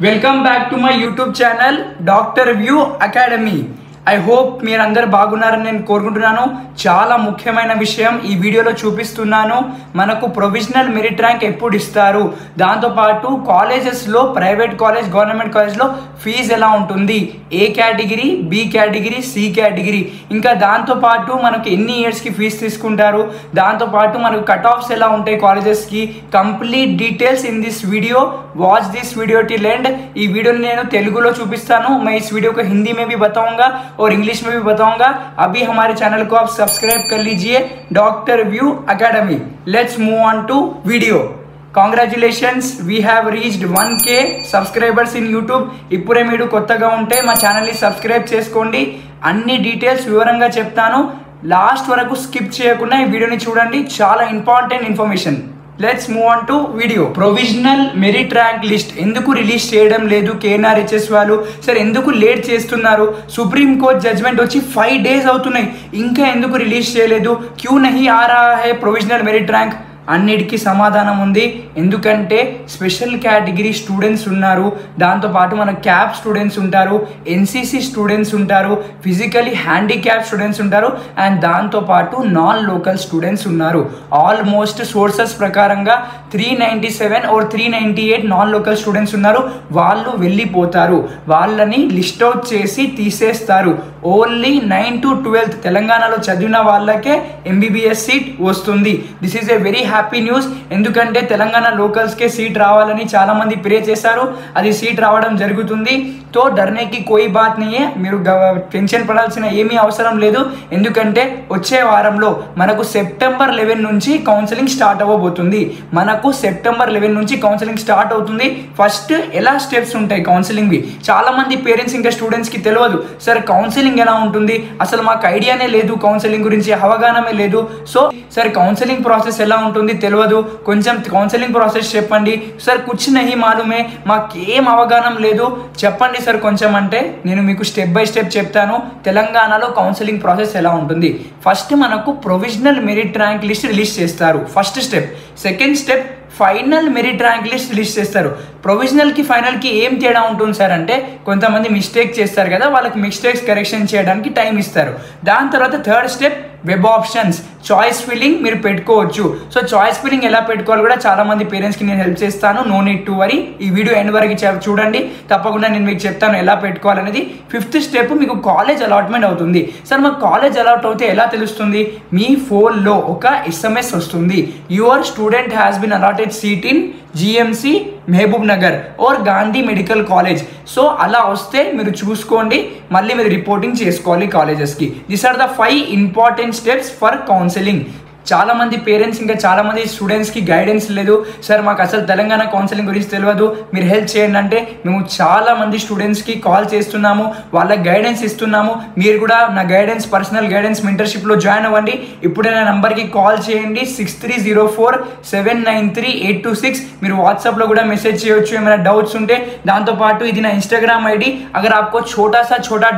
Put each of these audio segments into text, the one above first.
Welcome back to my YouTube channel Dr. View Academy. I hope మీరందరూ బాగున్నారని నేను కోరుకుంటున్నాను. చాలా ముఖ్యమైన విషయం ఈ వీడియోలో చూపిస్తున్నాను. మనకు ప్రొవిజనల్ మెరిట్ ర్యాంక్ ఎప్పుడు ఇస్తారు, దాంతోపాటు కాలేజెస్లో ప్రైవేట్ కాలేజ్ గవర్నమెంట్ కాలేజ్లో ఫీజు ఎలా ఉంటుంది, A category, B category, C category, ఇంకా దాంతోపాటు మనకు ఎన్ని ఇయర్స్కి ఫీజు తీసుకుంటారు, దాంతోపాటు మనకు కట్ ఆఫ్స్ ఎలా ఉంటాయి కాలేజెస్కి, complete details in this video. Watch this video till end. ఈ వీడియోని నేను తెలుగులో చూపిస్తాను. मैं इस वीडियो को हिंदी में भी बताऊंगा और इंग्लिश में भी बताऊंगा. अभी हमारे चैनल को आप सब्सक्राइब कर लीजिए, Doctor View Academy. Let's move on to video. Congratulations, we have reached 1K subscribers in YouTube. ఇప్పుడే మీరు కొత్తగా ఉంటే మా ఛానల్ని సబ్స్క్రైబ్ చేసుకోండి. అన్ని డీటెయిల్స్ వివరంగా చెప్తాను. లాస్ట్ వరకు స్కిప్ చేయకుండా ఈ వీడియోని చూడండి, చాలా important information. Let's move on to video. Provisional merit rank list ఎందుకు రిలీజ్ చేయడం లేదు KNRHS వాళ్ళు? సరే ఎందుకు లేట్ చేస్తున్నారు? సుప్రీం కోర్ట్ జడ్జ్మెంట్ వచ్చి 5 days అవుతున్నాయి, ఇంకా ఎందుకు రిలీజ్ చేయలేదు? క్యూ నహీ ఆ రహా హై ప్రొవిజనల్ మెరిట్ ర్యాంక్? అన్నిటికీ సమాధానం ఉంది. ఎందుకంటే స్పెషల్ కేటగిరీ స్టూడెంట్స్ ఉన్నారు, దాంతోపాటు మన క్యాప్ స్టూడెంట్స్ ఉంటారు, NCC స్టూడెంట్స్ ఉంటారు, ఫిజికలీ హ్యాండిక్యాప్ స్టూడెంట్స్ ఉంటారు, అండ్ దాంతోపాటు నాన్ లోకల్ స్టూడెంట్స్ ఉన్నారు. ఆల్మోస్ట్ సోర్సెస్ ప్రకారంగా 397 or 398 నాన్ లోకల్ స్టూడెంట్స్ ఉన్నారు. వాళ్ళు వెళ్ళిపోతారు, వాళ్ళని లిస్ట్ అవుట్ చేసి తీసేస్తారు. ఓన్లీ 9 to 12 తెలంగాణలో చదివిన వాళ్ళకే MBBS సీట్ వస్తుంది. This is a very happy news. ఎందుకంటే తెలంగాణ లోకల్స్కే సీట్ రావాలని చాలా మంది ప్రే చేశారు, అది సీట్ రావడం జరుగుతుంది. తో డర్నేకి కోయి బాత్ నహీ, మీరు టెన్షన్ పడాల్సిన ఏమీ అవసరం లేదు. ఎందుకంటే వచ్చే వారంలో మనకు సెప్టెంబర్ 11 నుంచి కౌన్సిలింగ్ స్టార్ట్ అవ్వబోతుంది. మనకు సెప్టెంబర్ 11 నుంచి కౌన్సిలింగ్ స్టార్ట్ అవుతుంది. ఫస్ట్ ఎలా స్టెప్స్ ఉంటాయి కౌన్సిలింగ్వి, చాలా మంది పేరెంట్స్ ఇంకా స్టూడెంట్స్కి తెలియదు. సార్ కౌన్సిలింగ్ ఎలా ఉంటుంది, అసలు మాకు ఐడియానే లేదు, కౌన్సిలింగ్ గురించి అవగాహనే లేదు. సో సార్ కౌన్సిలింగ్ ప్రాసెస్ ఎలా ఉంటుంది తెలియదు, కొంచెం కౌన్సిలింగ్ ప్రాసెస్ చెప్పండి. సార్ కుచ్ నహీ మాలూమే, మాకేం అవగాహన లేదు, చెప్పండి సార్ కొంచెం అంటే నేను మీకు స్టెప్ బై స్టెప్ చెప్తాను తెలంగాణలో కౌన్సిలింగ్ ప్రాసెస్ ఎలా ఉంటుంది. ఫస్ట్ మనకు provisional merit rank list release చేస్తారు, first step. Second step final merit rank list release చేస్తారు. ప్రొవిజనల్కి ఫైనల్కి ఏం తేడా ఉంటుంది సార్ అంటే, కొంతమంది మిస్టేక్ చేస్తారు కదా, వాళ్ళకి మిస్టేక్స్ కరెక్షన్ చేయడానికి టైం ఇస్తారు. దాని తర్వాత third step web options, choice filling మీరు పెట్టుకోవచ్చు. సో చాయిస్ ఫిల్లింగ్ ఎలా పెట్టుకోవాలి కూడా చాలా మంది పేరెంట్స్కి నేను హెల్ప్ చేస్తాను, నో నీడ్ టు వరీ. ఈ వీడియో ఎండ్ వరకు చూడండి, తప్పకుండా నేను మీకు చెప్తాను ఎలా పెట్టుకోవాలనేది. ఫిఫ్త్ స్టెప్ మీకు కాలేజ్ అలాట్మెంట్ అవుతుంది. సార్ మాకు కాలేజ్ అలాట్ అవుతే ఎలా తెలుస్తుంది? మీ ఫోన్లో ఒక SMS వస్తుంది, your student has been allotted seat in GMC Mahabubnagar और గాంధీ మెడికల్ కాలేజ్. సో అలా వస్తే మీరు చూసుకోండి, మళ్ళీ మీరు రిపోర్టింగ్ చేసుకోవాలి కాలేజెస్కి. These are the 5 important steps for counselling. చాలా మంది పేరెంట్స్ ఇంకా చాలా మంది స్టూడెంట్స్కి గైడెన్స్ లేదు. సార్ మాకు అసలు తెలంగాణ కౌన్సిలింగ్ గురించి తెలియదు, మీరు హెల్ప్ చేయండి అంటే మేము చాలా మంది స్టూడెంట్స్కి కాల్ చేస్తున్నాము, వాళ్ళకి గైడెన్స్ ఇస్తున్నాము. మీరు కూడా నా గైడెన్స్, పర్సనల్ గైడెన్స్ మెంటర్షిప్లో జాయిన్ అవ్వండి. ఇప్పుడే నా నంబర్కి కాల్ చేయండి, 63047993 మీరు వాట్సాప్లో కూడా మెసేజ్ చేయొచ్చు ఏమైనా డౌట్స్ ఉంటే. దాంతోపాటు ఇది నా ఇన్స్టాగ్రామ్ ID. अगर आपको छोटा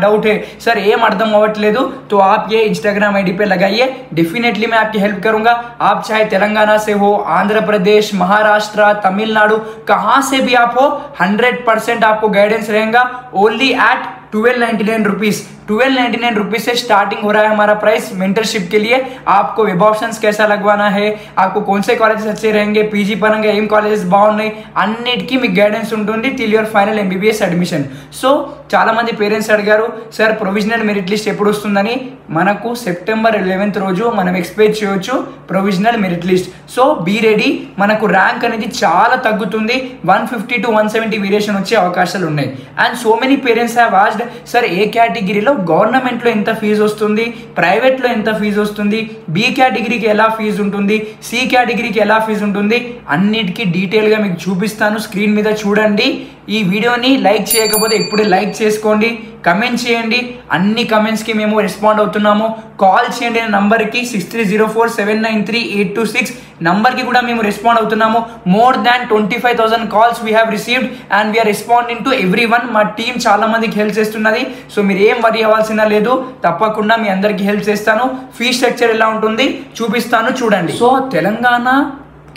डाउट है, सर ఏం అర్థం అవ్వట్లేదు, तो आप ये इंस्टाग्राम ID पे लगाइए, डेफिनेटली मैं आपकी हेल्प करूंगा. आप चाहे तेलंगाना से हो, आंध्र प्रदेश, महाराष्ट्र, तमिलनाडु, कहां से भी आप हो, 100% आपको गाइडेंस रहेगा. Only at 1299 rupees. 1299 रुपीज से स्टार्टिंग हो रहा है हमारा प्राइस मेंटरशिप के लिए. आपको वेब ऑप्शंस कैसा लगवाना है, आपको कौन से कॉलेजेस अच्छे रहेंगे, PG పరంగా ఏం కాలేజెస్ బాగున్నాయి, అన్నిటికీ మీకు గైడెన్స్ ఉంటుంది till your final MBBS admission. So చాలా మంది పేరెంట్స్ అడిగారు, సార్ ప్రొవిజనల్ మెరిట్ లిస్ట్ ఎప్పుడు వస్తుందని. మనకు సెప్టెంబర్ 11th రోజు మనం ఎక్స్పెక్ట్ చేయొచ్చు provisional merit list. So be ready. మనకు ర్యాంక్ అనేది చాలా తగ్గుతుంది, 150 to 170 వేరియేషన్ వచ్చే అవకాశాలు ఉన్నాయి. And so many parents have asked, sir A కేటగిరీలో గవర్నమెంట్లో ఎంత ఫీజు వస్తుంది, ప్రైవేట్లో ఎంత ఫీజు వస్తుంది, బి కేటగిరీకి ఎలా ఫీజు ఉంటుంది, సి కేటగిరీకి ఎలా ఫీజు ఉంటుంది, అన్నిటికీ డీటెయిల్గా మీకు చూపిస్తాను. స్క్రీన్ మీద చూడండి. ఈ వీడియోని లైక్ చేయకపోతే ఇప్పుడే లైక్ చేసుకోండి, కమెంట్ చేయండి. అన్ని కమెంట్స్కి మేము రెస్పాండ్ అవుతున్నాము. కాల్ చేయండి నా నంబర్కి 6304793826 నంబర్కి కూడా మేము రెస్పాండ్ అవుతున్నాము. More than 25,000 calls we have received and we're responding to every one. మా టీం చాలా మందికి హెల్ప్ చేస్తున్నది. సో మీరు ఏం వరీ అవ్వాల్సిన లేదు, తప్పకుండా మీ అందరికీ హెల్ప్ చేస్తాను. ఫీ స్ట్రక్చర్ ఎలా ఉంటుంది చూపిస్తాను, చూడండి. సో తెలంగాణ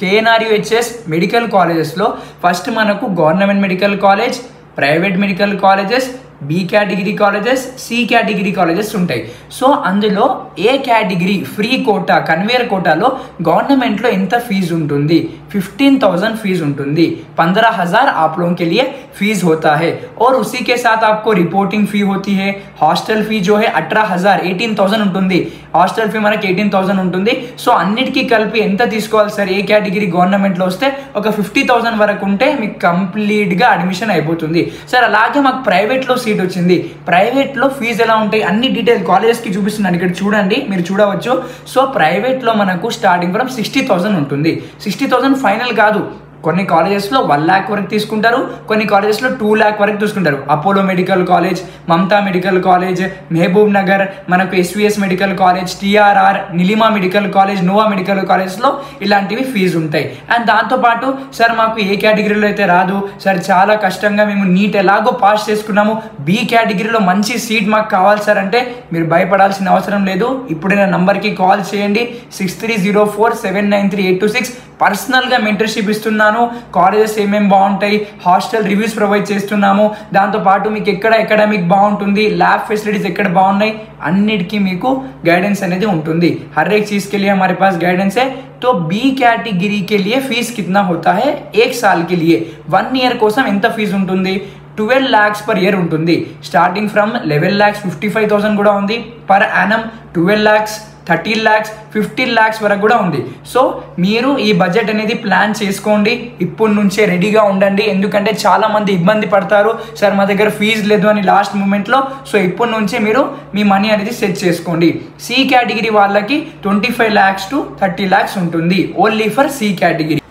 KNRHS మెడికల్ కాలేజెస్లో ఫస్ట్ మనకు government medical college, private medical colleges, B category colleges, C category colleges ఉంటాయి. సో అందులో A category free quota convener కోటాలో గవర్నమెంట్లో ఎంత ఫీజు ఉంటుంది? 15,000 फीस ఉంటుంది. 15,000 आप लोगों के लिए फीस होता है और उसी के साथ आपको रिपोर्टिंग फी होती है. హాస్టల్ ఫీ जो है 18,000 18,000 ఉంటుంది. హాస్టల్ ఫీ మనకి 18,000 ఉంటుంది. సో అన్నిటికీ కలిపి ఎంత తీసుకోవాలి సార్? ఏ కేటగిరీ గవర్నమెంట్లో వస్తే ఒక 50,000 వరకు ఉంటే మీకు కంప్లీట్గా అడ్మిషన్ అయిపోతుంది. సార్ అలాగే మాకు ప్రైవేట్లో సీట్ వచ్చింది, ప్రైవేట్లో ఫీజు ఎలా ఉంటాయి అన్ని డీటెయిల్ కాలేజెస్కి చూపిస్తున్నాను, ఇక్కడ చూడండి, మీరు చూడవచ్చు. సో ప్రైవేట్లో మనకు స్టార్టింగ్ ఫ్రమ్ 60,000 ఉంటుంది. 60,000 ఫైనల్ కాదు, కొన్ని కాలేజెస్లో 1 lakh వరకు తీసుకుంటారు, కొన్ని కాలేజెస్లో 2 lakh వరకు తీసుకుంటారు. Apollo medical college, Mamata medical college, Mahbubnagar, మనకు SVS medical college, TRR, Nilima medical college, Nova medical కాలేజ్లో ఇలాంటివి ఫీజు ఉంటాయి. అండ్ దాంతోపాటు సార్ మాకు ఏ కేటగిరీలో అయితే రాదు సార్, చాలా కష్టంగా మేము నీట్ ఎలాగో పాస్ చేసుకున్నాము, బి కేటగిరీలో మంచి సీట్ మాకు కావాలి సార్ అంటే మీరు భయపడాల్సిన అవసరం లేదు. ఇప్పుడే నా నంబర్కి కాల్ చేయండి, 6304793826. పర్సనల్గా మెంటర్షిప్ ఇస్తున్నాను, కాలేజెస్ ఏమేమి బాగుంటాయి, హాస్టల్ రివ్యూస్ ప్రొవైడ్ చేస్తున్నాము, దాంతోపాటు మీకు ఎక్కడ అకాడమిక్ బాగుంటుంది, ల్యాబ్ ఫెసిలిటీస్ ఎక్కడ బాగున్నాయి అన్నిటికీ మీకు గైडेंस అనేది ఉంటుంది. हर एक चीज़ के लिए हमारे पास गाइडेंस है. तो बी कैटेगरी के लिए फीस कितना होता है? 1 साल के लिए 1 year కోసం ఎంత ఫీజు ఉంటుంది? 12 lakhs per year ఉంటుంది. స్టార్టింగ్ ఫ్రమ్ 11 lakhs 55,000 కూడా ఉంది per annum, 12 lakhs, 13 lakhs, 15 lakhs వరకు కూడా ఉంది. సో మీరు ఈ బడ్జెట్ అనేది ప్లాన్ చేసుకోండి, ఇప్పటి నుంచే రెడీగా ఉండండి. ఎందుకంటే చాలా మంది ఇబ్బంది పడతారు, సార్ మా దగ్గర ఫీజు లేదు అని లాస్ట్ మూమెంట్లో. సో ఇప్పటి నుంచే మీరు మీ మనీ అనేది సెట్ చేసుకోండి. సి కేటగిరీ వాళ్ళకి 25 lakhs to 30 lakhs ఉంటుంది, ఓన్లీ ఫర్ సి కేటగిరీ.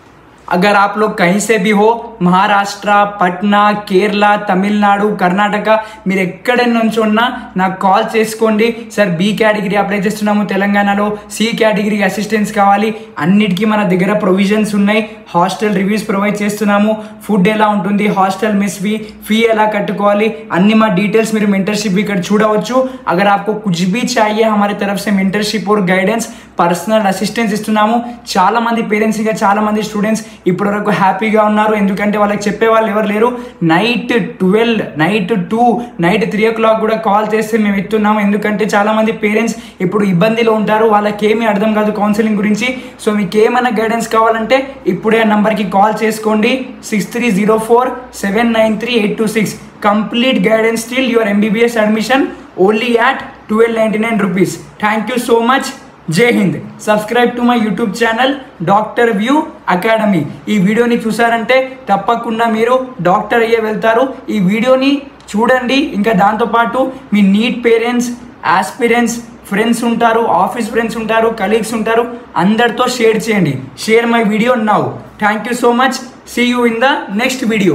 अगर आप लोग कहीं से भी हो, महाराष्ट्र, पटना, केरला, तमिलनाडु, कर्नाटक, మీరు ఎక్కడ నుంచి ఉన్నా నాకు కాల్ చేసుకోండి. సార్ బి కేటగిరీ అప్లై చేస్తున్నాము తెలంగాణలో, సి కేటగిరీ అసిస్టెన్స్ కావాలి, అన్నిటికీ మన దగ్గర ప్రొవిజన్స్ ఉన్నాయి. హాస్టల్ రివ్యూస్ ప్రొవైడ్ చేస్తున్నాము, ఫుడ్ ఎలా ఉంటుంది, హాస్టల్ మెస్ ఫీ ఎలా కట్టుకోవాలి అన్ని మా డీటెయిల్స్ మీరు మెంటర్షిప్ ఇక్కడ చూడవచ్చు. అగర్ आपको कुछ भी चाहिए हमारी तरफ से मेंटरशिप और गाइडेंस, పర్సనల్ అసిస్టెన్స్ ఇస్తున్నాము. చాలా మంది పేరెంట్స్ ఇంకా చాలా మంది స్టూడెంట్స్ ఇప్పటి వరకు హ్యాపీగా ఉన్నారు, ఎందుకంటే వాళ్ళకి చెప్పే వాళ్ళు ఎవరు లేరు. నైట్ 12, నైట్ 2, నైట్ 3 o'clock కూడా కాల్ చేస్తే మేము ఇస్తున్నాము. ఎందుకంటే చాలా మంది పేరెంట్స్ ఇప్పుడు ఇబ్బందిలో ఉంటారు, వాళ్ళకి ఏమీ అర్థం కాదు కౌన్సిలింగ్ గురించి. సో మీకు ఏమైనా గైడెన్స్ కావాలంటే ఇప్పుడే ఆ నంబర్కి కాల్ చేసుకోండి, 6304793826. Complete guidance till your MBBS admission only at 1299 rupees. Thank you so much. Jai Hind. Subscribe to my YouTube channel doctor view academy. ఈ వీడియోని చూసారంటే తప్పకుండా మీరు డాక్టర్ అయ్యే వెళ్తారు. ఈ వీడియోని చూడండి, ఇంకా దాంతోపాటు మీ నీట్ పేరెంట్స్, ఆస్పిరెంట్స్, ఫ్రెండ్స్ ఉంటారు, ఆఫీస్ ఫ్రెండ్స్ ఉంటారు, కలీగ్స్ ఉంటారు, అందరితో షేర్ చేయండి. Share my video now. Thank you so much. See you in the next video.